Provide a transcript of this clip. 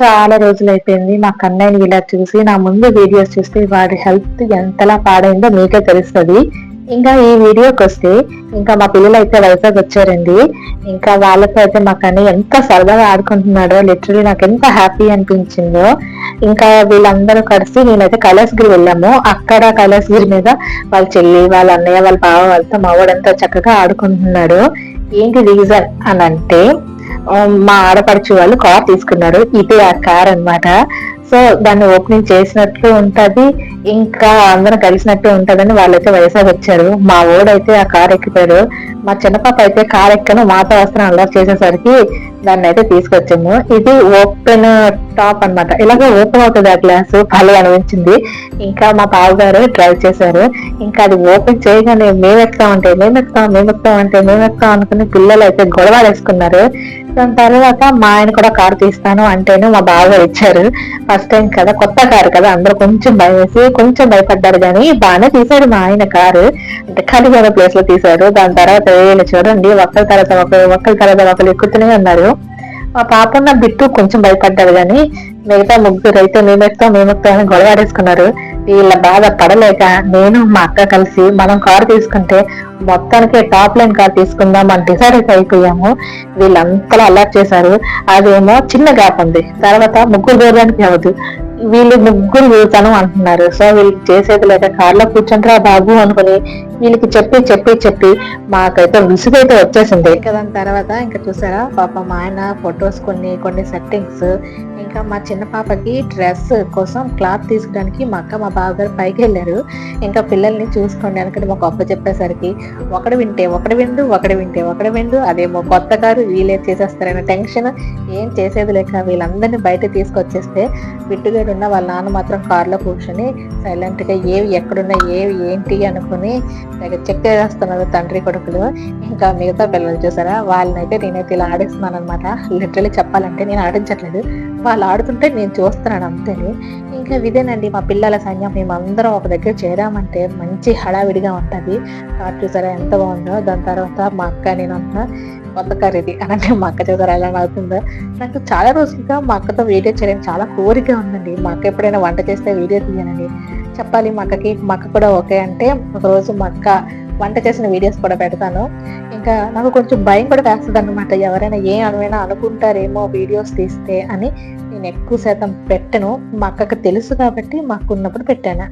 చాలా రోజులైపోయింది మా కన్నయ్యని ఇలా చూసి. నా ముందు వీడియోస్ చూస్తే వాడి హెల్త్ ఎంతలా పాడైందో మీకే తెలుస్తది. ఇంకా ఈ వీడియోకొస్తే ఇంకా మా పిల్లలైతే వైజాగ్ వచ్చారండి. ఇంకా వాళ్ళతో అయితే మా కన్నయ్య ఎంత సరదాగా ఆడుకుంటున్నాడో లిటరల్లీ నాకెంత హ్యాపీ అనిపించిందో. ఇంకా వీళ్ళందరూ కలిసి నేనైతే కైలాసగిరి వెళ్ళాము. అక్కడ కైలాసగిరి మీద వాళ్ళ చెల్లి, వాళ్ళ అన్నయ్య, వాళ్ళ బావ వాళ్ళతో మా వాడంతా చక్కగా ఆడుకుంటున్నాడు. ఏంటి రీజన్ అని అంటే మా ఆడపడుచు వాళ్ళు కార్ తీసుకున్నారు. ఇది ఆ కార్ అన్నమాట. సో దాన్ని ఓపెనింగ్ చేసినట్లు ఉంటది, ఇంకా అందరం కలిసినట్టు ఉంటదని వాళ్ళైతే వైజాగ్ వచ్చారు. మా ఓడైతే ఆ కార్ ఎక్కిపోయాడు. మా చిన్న పాప అయితే కార్ ఎక్కను మాత వస్త్రం అల్లరి చేసేసరికి దాన్ని అయితే తీసుకొచ్చాము. ఇది ఓపెన్ టాప్ అన్నమాట. ఇలాగే ఓపెన్ అవుతుంది ఆ గ్లాస్, భలే అనిపించింది. ఇంకా మా బావగారు డ్రైవ్ చేశారు. ఇంకా అది ఓపెన్ చేయగానే మేమెక్తాం అనుకుని పిల్లలు అయితే గొడవలేసుకున్నారు. దాని తర్వాత మా ఆయన కూడా కారు తీస్తాను అంటేనే మా బావగారు ఇచ్చారు. ఫస్ట్ టైం కదా, కొత్త కారు కదా, అందరూ కొంచెం భయం వేసి కొంచెం భయపడ్డారు. కానీ బాగానే తీశాడు మా ఆయన కారు. అంటే ఖాళీగా ప్లేస్ లో తీశారు. దాని తర్వాత వీళ్ళు చూడండి ఒకరి తర్వాత ఒకరు ఎక్కుతూనే ఉన్నారు. మా పాప ఉన్న బిట్టు కొంచెం భయపడ్డారు. కానీ మిగతా ముగ్గురు అయితే మేమెక్తాం అని గొడవాడేసుకున్నారు. వీళ్ళ బాధ పడలేక నేను మా అక్క కలిసి మనం కారు తీసుకుంటే మొత్తానికి టాప్ లైన్ కార్ తీసుకుందాం అని డిసైడ్ అయిపోయాము. వీళ్ళంతలా అలర్ట్ చేశారు. అదేమో చిన్న గ్యాప్ ఉంది, తర్వాత ముగ్గురు దూరానికి అవ్వదు. వీళ్ళు ముగ్గురు వెళ్తాను అంటున్నారు. సో వీళ్ళకి చేసేది లేక కార్లో కూర్చుంటారా బాబు అనుకుని వీళ్ళకి చెప్పి మాకైతే విసుగైతే వచ్చేసింది. ఇంకా దాని తర్వాత ఇంకా చూసారా పాప మా ఆయన ఫొటోస్ కొన్ని సెట్టింగ్స్, ఇంకా మా చిన్న పాపకి డ్రెస్ కోసం క్లాత్ తీసుకోవడానికి మా అక్క మా బావగారు పైకి వెళ్ళారు. ఇంకా పిల్లల్ని చూసుకోండి అనుకుంటే మాకు అప్ప చెప్పేసరికి ఒకడు విండు అదేమో కొత్త కారు వీళ్ళే చేసేస్తారనే టెన్షన్. ఏం చేసేది లేక వీళ్ళందరినీ బయట తీసుకొచ్చేస్తే బిట్టుగాడు ఉన్న వాళ్ళ నాన్న మాత్రం కారులో కూర్చొని సైలెంట్ గా ఏవి ఎక్కడున్నా ఏవి ఏంటి అనుకుని చెక్ చేస్తున్నారు తండ్రి కొడుకులు. ఇంకా మిగతా పిల్లలు చూసారా, వాళ్ళనైతే నేనైతే ఇలా ఆడిస్తున్నాను అనమాట. లిటరలీ చెప్పాలంటే నేను ఆడించట్లేదు, వాళ్ళు ఆడుతుంటే నేను చూస్తున్నాను అంతే. ఇంకా ఇదేనండి మా పిల్లల సైన్యం. మేమందరం ఒక దగ్గర చేరామంటే మంచి హడావిడిగా ఉంటుంది. కార్ చూసారా ఎంత బాగుందో. దాని తర్వాత మా అక్క నేనంతా కొత్త కార్ ఇది అని అంటే మా అక్క చూసారా ఎలా అవుతుందో. నాకు చాలా రోజులుగా మా అక్కతో వీడియో చేయడానికి చాలా కోరిక ఉందండి. మా అక్క ఎప్పుడైనా వంట చేస్తే వీడియో తీయనండి చెప్పాలి. మా అక్క కూడా ఓకే అంటే ఒకరోజు మా అక్క వంట చేసిన వీడియోస్ కూడా పెడతాను. ఇంకా నాకు కొంచెం భయం కూడా వేస్తుంది అనమాట. ఎవరైనా ఏమైనా అనుకుంటారేమో వీడియోస్ తీస్తే అని నేను ఎక్కువ శాతం పెట్టను. మా అక్కకి తెలుసు కాబట్టి మా అక్క ఉన్నప్పుడు పెట్టాను.